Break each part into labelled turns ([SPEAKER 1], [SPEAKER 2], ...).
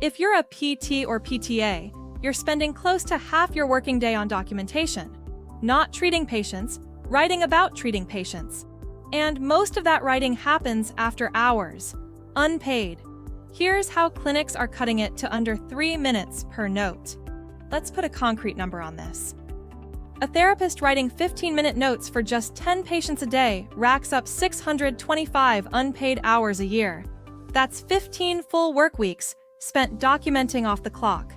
[SPEAKER 1] If you're a PT or PTA, you're spending close to half your working day on documentation. Not treating patients, writing about treating patients. And most of that writing happens after hours, unpaid. Here's how clinics are cutting it to under 3 minutes per note. Let's put a concrete number on this. A therapist writing 15-minute notes for just 10 patients a day racks up 625 unpaid hours a year. That's 15 full work weeks spent documenting off the clock.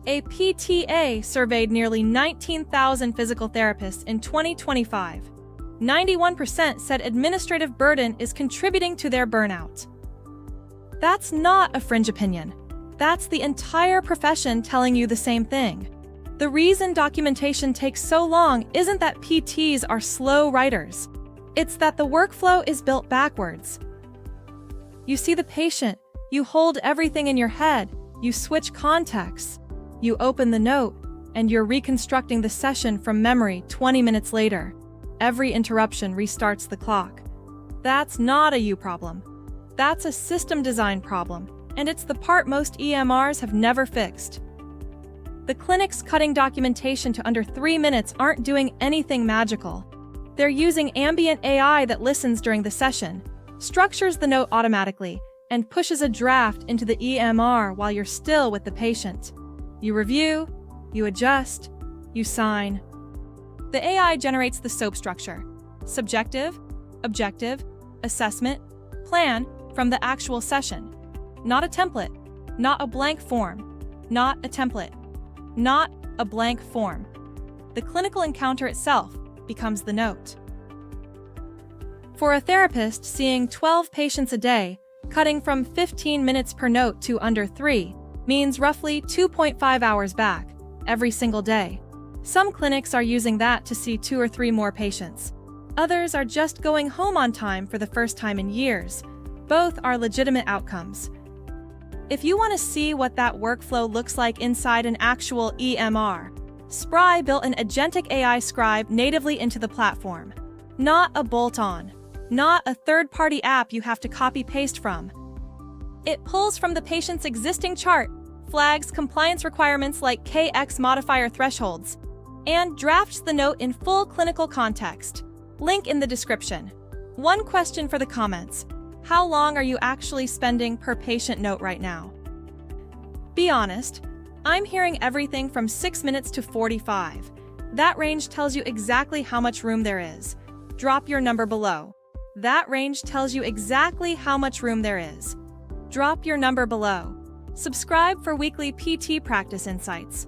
[SPEAKER 1] APTA surveyed nearly 19,000 physical therapists in 2025. 91% said administrative burden is contributing to their burnout. That's not a fringe opinion. That's the entire profession telling you the same thing. The reason documentation takes so long isn't that PTs are slow writers. It's that the workflow is built backwards. You see the patient, you hold everything in your head, you switch contexts, you open the note, and you're reconstructing the session from memory 20 minutes later. Every interruption restarts the clock. That's not a you problem. That's a system design problem, and it's the part most EMRs have never fixed. The clinics cutting documentation to under 3 minutes aren't doing anything magical. They're using ambient AI that listens during the session, structures the note automatically, and pushes a draft into the EMR while you're still with the patient. You review, you adjust, you sign. The AI generates the SOAP structure: subjective, objective, assessment, plan from the actual session. Not a template, not a blank form, not a template, not a blank form. The clinical encounter itself becomes the note. For a therapist seeing 12 patients a day, cutting from 15 minutes per note to under 3 means roughly 2.5 hours back every single day. Some clinics are using that to see 2 or 3 more patients. Others are just going home on time for the first time in years. Both are legitimate outcomes. If you want to see what that workflow looks like inside an actual EMR, Scribe built an agentic AI scribe natively into the platform. Not a bolt-on. Not a third-party app you have to copy-paste from. It pulls from the patient's existing chart, flags compliance requirements like KX modifier thresholds, and drafts the note in full clinical context. Link in the description. One question for the comments: how long are you actually spending per patient note right now? Be honest, I'm hearing everything from 6 minutes to 45. That range tells you exactly how much room there is. Drop your number below. That range tells you exactly how much room there is. Drop your number below. Subscribe for weekly PT practice insights.